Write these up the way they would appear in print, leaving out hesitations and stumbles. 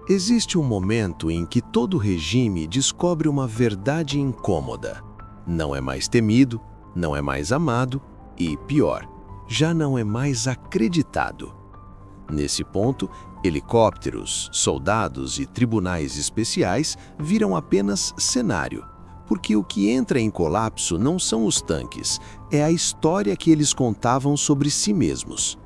Existe um momento em que todo regime descobre uma verdade incômoda. Não é mais temido, não é mais amado e, pior, já não é mais acreditado. Nesse ponto, helicópteros, soldados e tribunais especiais viram apenas cenário, porque o que entra em colapso não são os tanques, é a história que eles contavam sobre si mesmos.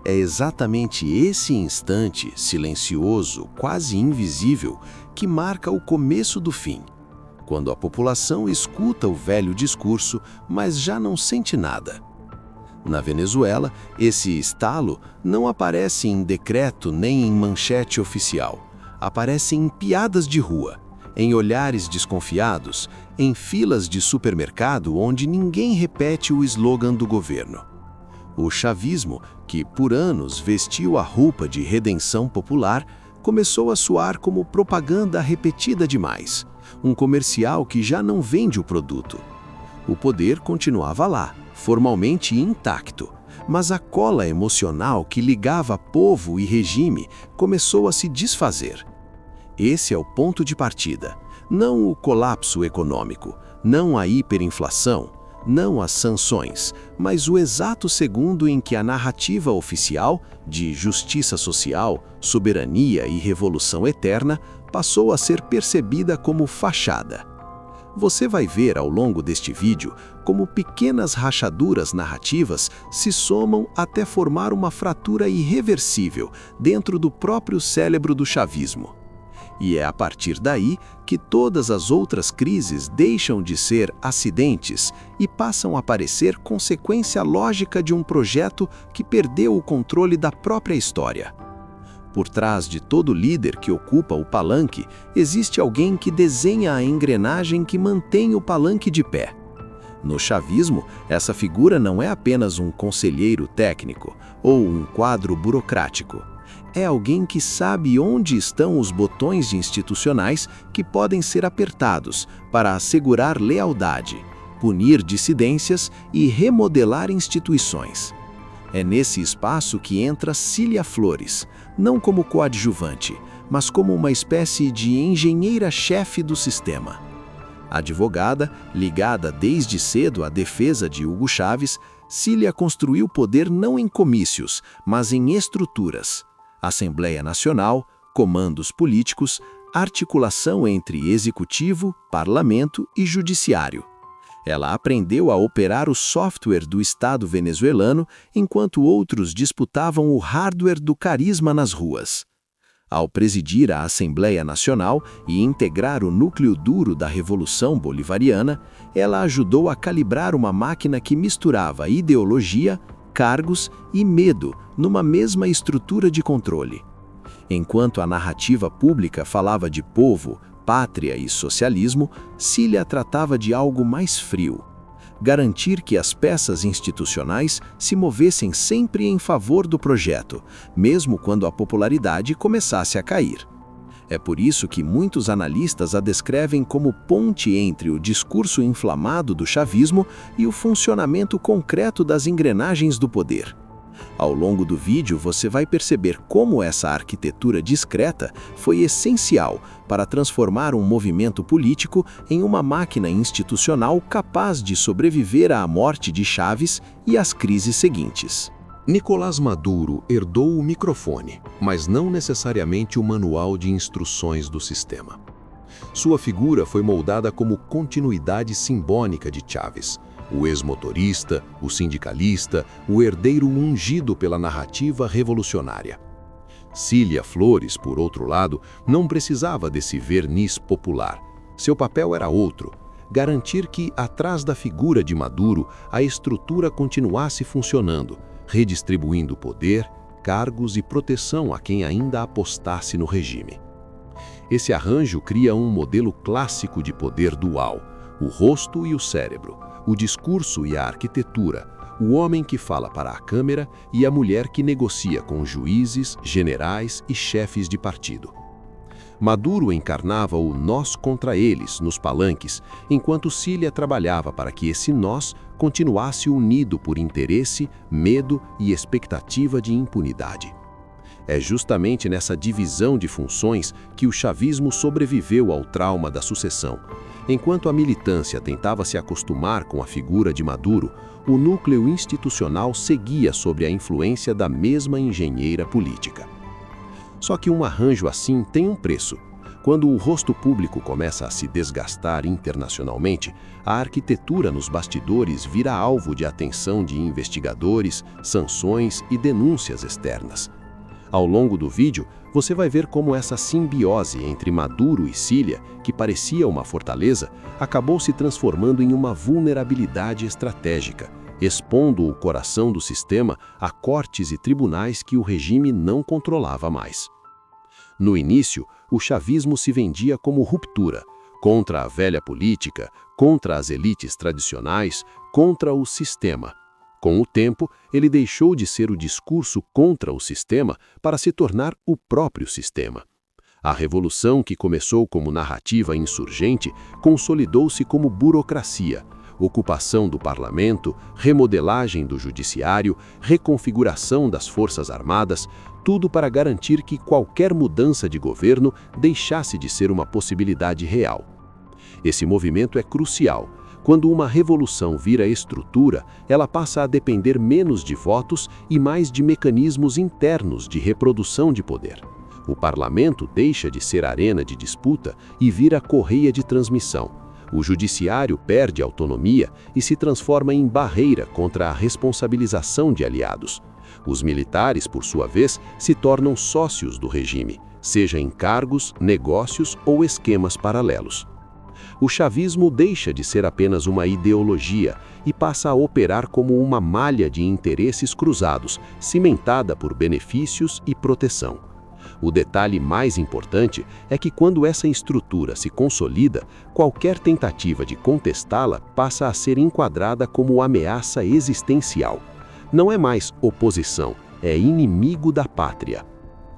É exatamente esse instante, silencioso, quase invisível, que marca o começo do fim. Quando a população escuta o velho discurso, mas já não sente nada. Na Venezuela, esse estalo não aparece em decreto nem em manchete oficial. Aparece em piadas de rua, em olhares desconfiados, em filas de supermercado onde ninguém repete o slogan do governo. O chavismo, que por anos vestiu a roupa de redenção popular, começou a soar como propaganda repetida demais, um comercial que já não vende o produto. O poder continuava lá, formalmente intacto, mas a cola emocional que ligava povo e regime começou a se desfazer. Esse é o ponto de partida, não o colapso econômico, não a hiperinflação, não as sanções, mas o exato segundo em que a narrativa oficial de justiça social, soberania e revolução eterna passou a ser percebida como fachada. Você vai ver ao longo deste vídeo como pequenas rachaduras narrativas se somam até formar uma fratura irreversível dentro do próprio cérebro do chavismo. E é a partir daí que todas as outras crises deixam de ser acidentes e passam a parecer consequência lógica de um projeto que perdeu o controle da própria história. Por trás de todo líder que ocupa o palanque, existe alguém que desenha a engrenagem que mantém o palanque de pé. No chavismo, essa figura não é apenas um conselheiro técnico ou um quadro burocrático. É alguém que sabe onde estão os botões institucionais que podem ser apertados para assegurar lealdade, punir dissidências e remodelar instituições. É nesse espaço que entra Cília Flores, não como coadjuvante, mas como uma espécie de engenheira-chefe do sistema. Advogada, ligada desde cedo à defesa de Hugo Chávez, Cília construiu poder não em comícios, mas em estruturas. Assembleia Nacional, comandos políticos, articulação entre executivo, parlamento e judiciário. Ela aprendeu a operar o software do Estado venezuelano enquanto outros disputavam o hardware do carisma nas ruas. Ao presidir a Assembleia Nacional e integrar o núcleo duro da Revolução Bolivariana, ela ajudou a calibrar uma máquina que misturava ideologia, cargos e medo numa mesma estrutura de controle. Enquanto a narrativa pública falava de povo, pátria e socialismo, Cília tratava de algo mais frio: garantir que as peças institucionais se movessem sempre em favor do projeto, mesmo quando a popularidade começasse a cair. É por isso que muitos analistas a descrevem como ponte entre o discurso inflamado do chavismo e o funcionamento concreto das engrenagens do poder. Ao longo do vídeo você vai perceber como essa arquitetura discreta foi essencial para transformar um movimento político em uma máquina institucional capaz de sobreviver à morte de Chávez e às crises seguintes. Nicolás Maduro herdou o microfone, mas não necessariamente o manual de instruções do sistema. Sua figura foi moldada como continuidade simbólica de Chávez, o ex-motorista, o sindicalista, o herdeiro ungido pela narrativa revolucionária. Cília Flores, por outro lado, não precisava desse verniz popular. Seu papel era outro: garantir que, atrás da figura de Maduro, a estrutura continuasse funcionando, redistribuindo poder, cargos e proteção a quem ainda apostasse no regime. Esse arranjo cria um modelo clássico de poder dual: o rosto e o cérebro, o discurso e a arquitetura, o homem que fala para a câmera e a mulher que negocia com juízes, generais e chefes de partido. Maduro encarnava o nós contra eles nos palanques, enquanto Cília trabalhava para que esse nós continuasse unido por interesse, medo e expectativa de impunidade. É justamente nessa divisão de funções que o chavismo sobreviveu ao trauma da sucessão. Enquanto a militância tentava se acostumar com a figura de Maduro, o núcleo institucional seguia sob a influência da mesma engenheira política. Só que um arranjo assim tem um preço. Quando o rosto público começa a se desgastar internacionalmente, a arquitetura nos bastidores vira alvo de atenção de investigadores, sanções e denúncias externas. Ao longo do vídeo, você vai ver como essa simbiose entre Maduro e Cília, que parecia uma fortaleza, acabou se transformando em uma vulnerabilidade estratégica, expondo o coração do sistema a cortes e tribunais que o regime não controlava mais. No início, o chavismo se vendia como ruptura, contra a velha política, contra as elites tradicionais, contra o sistema. Com o tempo, ele deixou de ser o discurso contra o sistema para se tornar o próprio sistema. A revolução, que começou como narrativa insurgente, consolidou-se como burocracia, ocupação do parlamento, remodelagem do judiciário, reconfiguração das forças armadas, tudo para garantir que qualquer mudança de governo deixasse de ser uma possibilidade real. Esse movimento é crucial. Quando uma revolução vira estrutura, ela passa a depender menos de votos e mais de mecanismos internos de reprodução de poder. O parlamento deixa de ser arena de disputa e vira correia de transmissão. O judiciário perde autonomia e se transforma em barreira contra a responsabilização de aliados. Os militares, por sua vez, se tornam sócios do regime, seja em cargos, negócios ou esquemas paralelos. O chavismo deixa de ser apenas uma ideologia e passa a operar como uma malha de interesses cruzados, cimentada por benefícios e proteção. O detalhe mais importante é que quando essa estrutura se consolida, qualquer tentativa de contestá-la passa a ser enquadrada como ameaça existencial. Não é mais oposição, é inimigo da pátria.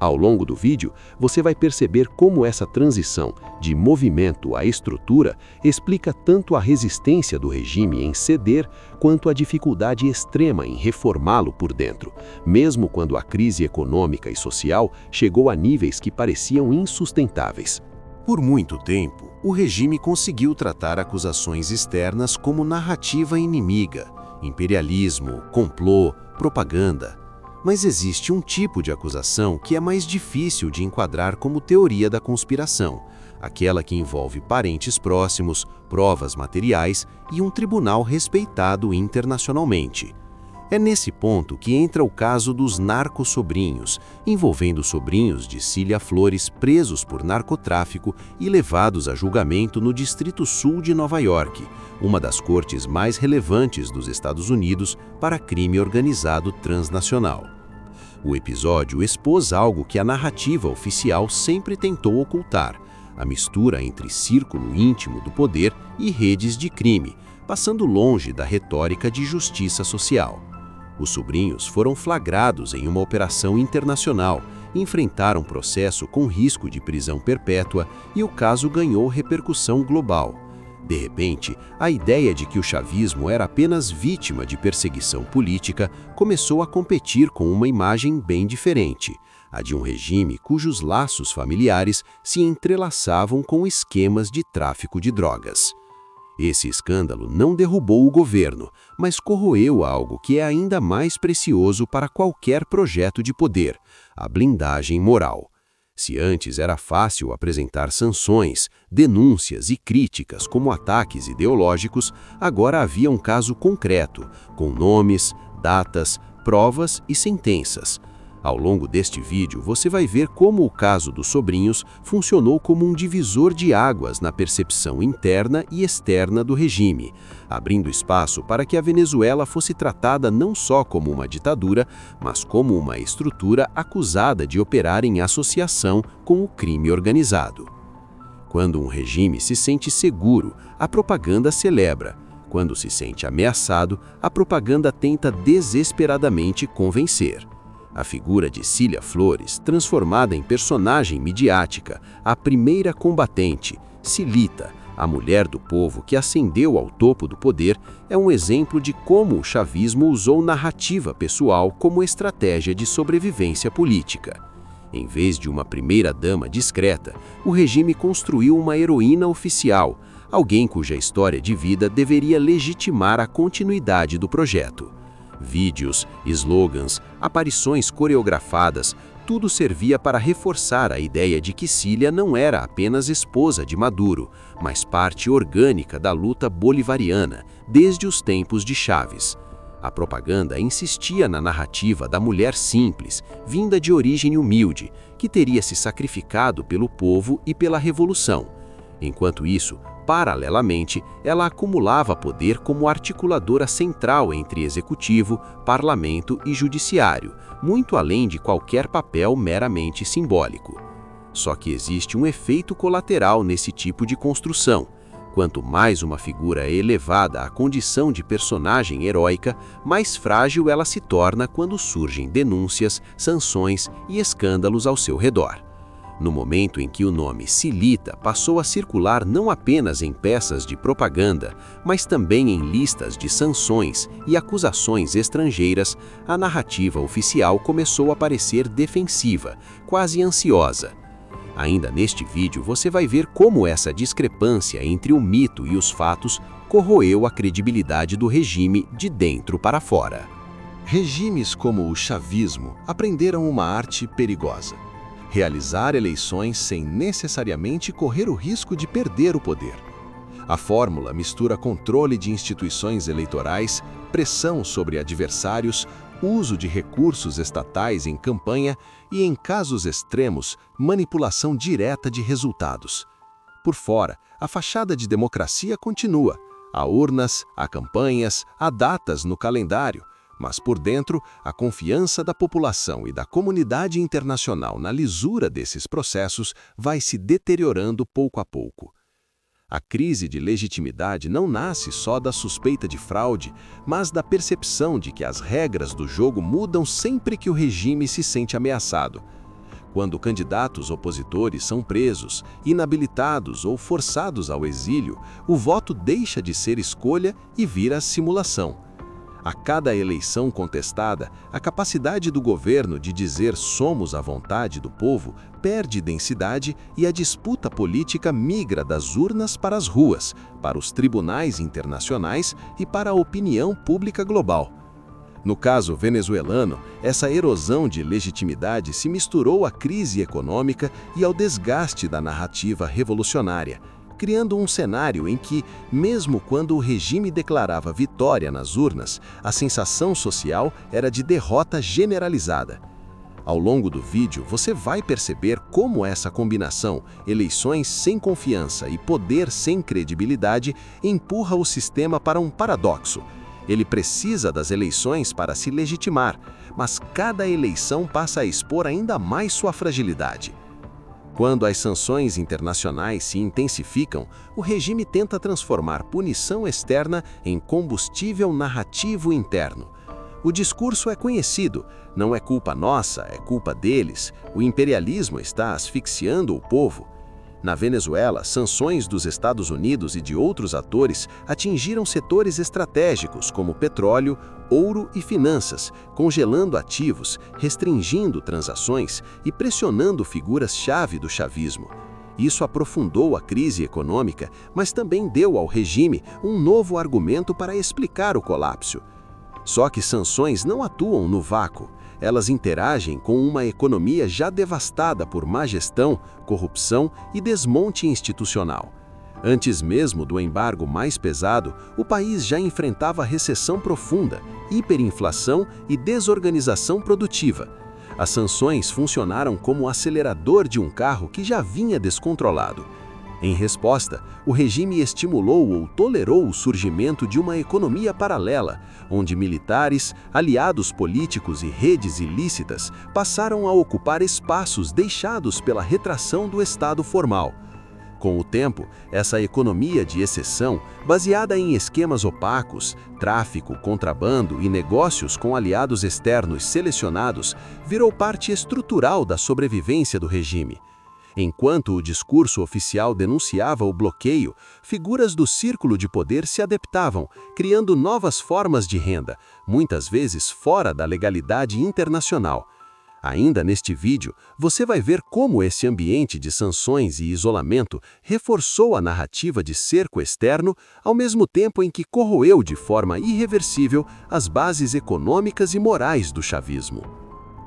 Ao longo do vídeo, você vai perceber como essa transição de movimento à estrutura explica tanto a resistência do regime em ceder, quanto a dificuldade extrema em reformá-lo por dentro, mesmo quando a crise econômica e social chegou a níveis que pareciam insustentáveis. Por muito tempo, o regime conseguiu tratar acusações externas como narrativa inimiga, imperialismo, complô, propaganda. Mas existe um tipo de acusação que é mais difícil de enquadrar como teoria da conspiração, aquela que envolve parentes próximos, provas materiais e um tribunal respeitado internacionalmente. É nesse ponto que entra o caso dos narco-sobrinhos, envolvendo sobrinhos de Cília Flores presos por narcotráfico e levados a julgamento no Distrito Sul de Nova York, uma das cortes mais relevantes dos Estados Unidos para crime organizado transnacional. O episódio expôs algo que a narrativa oficial sempre tentou ocultar: a mistura entre círculo íntimo do poder e redes de crime, passando longe da retórica de justiça social. Os sobrinhos foram flagrados em uma operação internacional, enfrentaram processo com risco de prisão perpétua e o caso ganhou repercussão global. De repente, a ideia de que o chavismo era apenas vítima de perseguição política começou a competir com uma imagem bem diferente, a de um regime cujos laços familiares se entrelaçavam com esquemas de tráfico de drogas. Esse escândalo não derrubou o governo, mas corroeu algo que é ainda mais precioso para qualquer projeto de poder: a blindagem moral. Se antes era fácil apresentar sanções, denúncias e críticas como ataques ideológicos, agora havia um caso concreto, com nomes, datas, provas e sentenças. Ao longo deste vídeo, você vai ver como o caso dos sobrinhos funcionou como um divisor de águas na percepção interna e externa do regime, abrindo espaço para que a Venezuela fosse tratada não só como uma ditadura, mas como uma estrutura acusada de operar em associação com o crime organizado. Quando um regime se sente seguro, a propaganda celebra. Quando se sente ameaçado, a propaganda tenta desesperadamente convencer. A figura de Cília Flores, transformada em personagem midiática, a primeira combatente, Cilita, a mulher do povo que ascendeu ao topo do poder, é um exemplo de como o chavismo usou narrativa pessoal como estratégia de sobrevivência política. Em vez de uma primeira-dama discreta, o regime construiu uma heroína oficial, alguém cuja história de vida deveria legitimar a continuidade do projeto. Vídeos, slogans, aparições coreografadas, tudo servia para reforçar a ideia de que Cília não era apenas esposa de Maduro, mas parte orgânica da luta bolivariana, desde os tempos de Chávez. A propaganda insistia na narrativa da mulher simples, vinda de origem humilde, que teria se sacrificado pelo povo e pela revolução. Enquanto isso, paralelamente, ela acumulava poder como articuladora central entre executivo, parlamento e judiciário, muito além de qualquer papel meramente simbólico. Só que existe um efeito colateral nesse tipo de construção. Quanto mais uma figura é elevada à condição de personagem heróica, mais frágil ela se torna quando surgem denúncias, sanções e escândalos ao seu redor. No momento em que o nome Cilita passou a circular não apenas em peças de propaganda, mas também em listas de sanções e acusações estrangeiras, a narrativa oficial começou a parecer defensiva, quase ansiosa. Ainda neste vídeo você vai ver como essa discrepância entre o mito e os fatos corroeu a credibilidade do regime de dentro para fora. Regimes como o chavismo aprenderam uma arte perigosa: realizar eleições sem necessariamente correr o risco de perder o poder. A fórmula mistura controle de instituições eleitorais, pressão sobre adversários, uso de recursos estatais em campanha e, em casos extremos, manipulação direta de resultados. Por fora, a fachada de democracia continua. Há urnas, há campanhas, há datas no calendário, mas por dentro, a confiança da população e da comunidade internacional na lisura desses processos vai se deteriorando pouco a pouco. A crise de legitimidade não nasce só da suspeita de fraude, mas da percepção de que as regras do jogo mudam sempre que o regime se sente ameaçado. Quando candidatos opositores são presos, inabilitados ou forçados ao exílio, o voto deixa de ser escolha e vira simulação. A cada eleição contestada, a capacidade do governo de dizer "somos a vontade do povo" perde densidade e a disputa política migra das urnas para as ruas, para os tribunais internacionais e para a opinião pública global. No caso venezuelano, essa erosão de legitimidade se misturou à crise econômica e ao desgaste da narrativa revolucionária, criando um cenário em que, mesmo quando o regime declarava vitória nas urnas, a sensação social era de derrota generalizada. Ao longo do vídeo, você vai perceber como essa combinação, eleições sem confiança e poder sem credibilidade, empurra o sistema para um paradoxo. Ele precisa das eleições para se legitimar, mas cada eleição passa a expor ainda mais sua fragilidade. Quando as sanções internacionais se intensificam, o regime tenta transformar punição externa em combustível narrativo interno. O discurso é conhecido: não é culpa nossa, é culpa deles. O imperialismo está asfixiando o povo. Na Venezuela, sanções dos Estados Unidos e de outros atores atingiram setores estratégicos como petróleo, ouro e finanças, congelando ativos, restringindo transações e pressionando figuras-chave do chavismo. Isso aprofundou a crise econômica, mas também deu ao regime um novo argumento para explicar o colapso. Só que sanções não atuam no vácuo. Elas interagem com uma economia já devastada por má gestão, corrupção e desmonte institucional. Antes mesmo do embargo mais pesado, o país já enfrentava recessão profunda, hiperinflação e desorganização produtiva. As sanções funcionaram como acelerador de um carro que já vinha descontrolado. Em resposta, o regime estimulou ou tolerou o surgimento de uma economia paralela, onde militares, aliados políticos e redes ilícitas passaram a ocupar espaços deixados pela retração do Estado formal. Com o tempo, essa economia de exceção, baseada em esquemas opacos, tráfico, contrabando e negócios com aliados externos selecionados, virou parte estrutural da sobrevivência do regime. Enquanto o discurso oficial denunciava o bloqueio, figuras do círculo de poder se adaptavam, criando novas formas de renda, muitas vezes fora da legalidade internacional. Ainda neste vídeo, você vai ver como esse ambiente de sanções e isolamento reforçou a narrativa de cerco externo, ao mesmo tempo em que corroeu de forma irreversível as bases econômicas e morais do chavismo.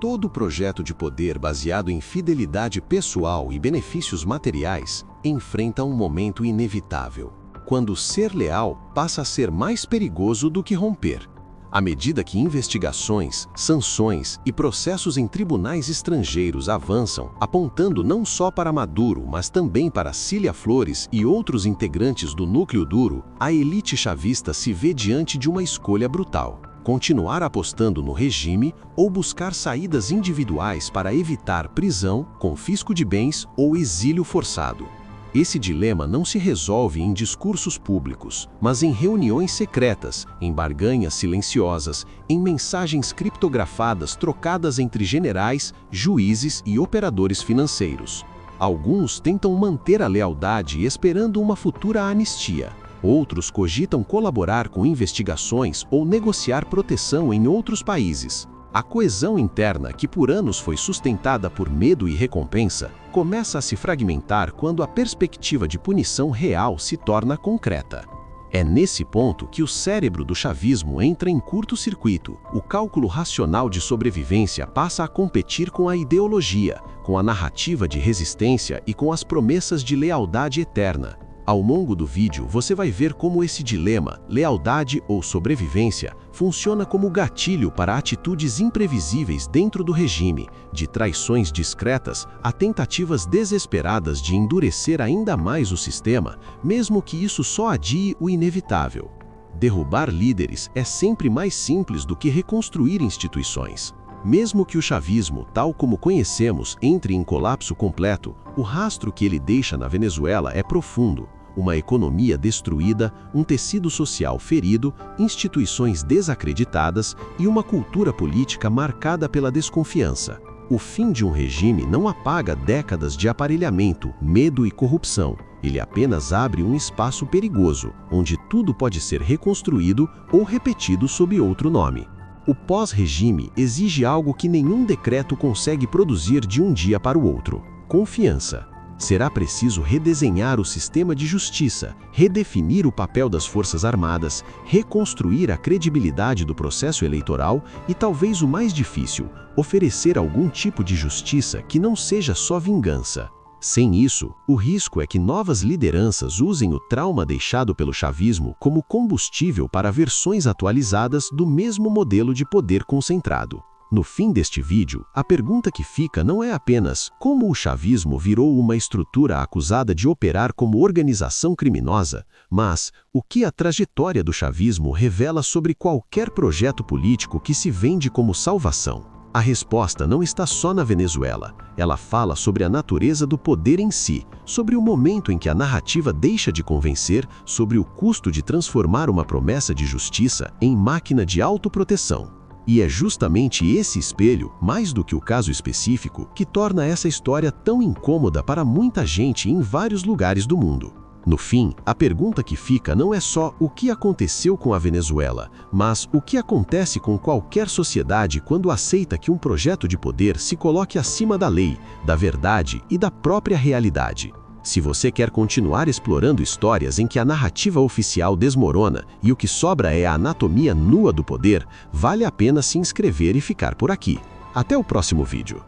Todo projeto de poder baseado em fidelidade pessoal e benefícios materiais enfrenta um momento inevitável, quando ser leal passa a ser mais perigoso do que romper. À medida que investigações, sanções e processos em tribunais estrangeiros avançam, apontando não só para Maduro, mas também para Cília Flores e outros integrantes do núcleo duro, a elite chavista se vê diante de uma escolha brutal: continuar apostando no regime ou buscar saídas individuais para evitar prisão, confisco de bens ou exílio forçado. Esse dilema não se resolve em discursos públicos, mas em reuniões secretas, em barganhas silenciosas, em mensagens criptografadas trocadas entre generais, juízes e operadores financeiros. Alguns tentam manter a lealdade esperando uma futura anistia. Outros cogitam colaborar com investigações ou negociar proteção em outros países. A coesão interna, que por anos foi sustentada por medo e recompensa, começa a se fragmentar quando a perspectiva de punição real se torna concreta. É nesse ponto que o cérebro do chavismo entra em curto-circuito. O cálculo racional de sobrevivência passa a competir com a ideologia, com a narrativa de resistência e com as promessas de lealdade eterna. Ao longo do vídeo, você vai ver como esse dilema, lealdade ou sobrevivência, funciona como gatilho para atitudes imprevisíveis dentro do regime, de traições discretas a tentativas desesperadas de endurecer ainda mais o sistema, mesmo que isso só adie o inevitável. Derrubar líderes é sempre mais simples do que reconstruir instituições. Mesmo que o chavismo, tal como conhecemos, entre em colapso completo, o rastro que ele deixa na Venezuela é profundo. Uma economia destruída, um tecido social ferido, instituições desacreditadas e uma cultura política marcada pela desconfiança. O fim de um regime não apaga décadas de aparelhamento, medo e corrupção. Ele apenas abre um espaço perigoso, onde tudo pode ser reconstruído ou repetido sob outro nome. O pós-regime exige algo que nenhum decreto consegue produzir de um dia para o outro: confiança. Será preciso redesenhar o sistema de justiça, redefinir o papel das Forças Armadas, reconstruir a credibilidade do processo eleitoral e, talvez o mais difícil, oferecer algum tipo de justiça que não seja só vingança. Sem isso, o risco é que novas lideranças usem o trauma deixado pelo chavismo como combustível para versões atualizadas do mesmo modelo de poder concentrado. No fim deste vídeo, a pergunta que fica não é apenas como o chavismo virou uma estrutura acusada de operar como organização criminosa, mas o que a trajetória do chavismo revela sobre qualquer projeto político que se vende como salvação. A resposta não está só na Venezuela. Ela fala sobre a natureza do poder em si, sobre o momento em que a narrativa deixa de convencer, sobre o custo de transformar uma promessa de justiça em máquina de autoproteção. E é justamente esse espelho, mais do que o caso específico, que torna essa história tão incômoda para muita gente em vários lugares do mundo. No fim, a pergunta que fica não é só o que aconteceu com a Venezuela, mas o que acontece com qualquer sociedade quando aceita que um projeto de poder se coloque acima da lei, da verdade e da própria realidade. Se você quer continuar explorando histórias em que a narrativa oficial desmorona e o que sobra é a anatomia nua do poder, vale a pena se inscrever e ficar por aqui. Até o próximo vídeo.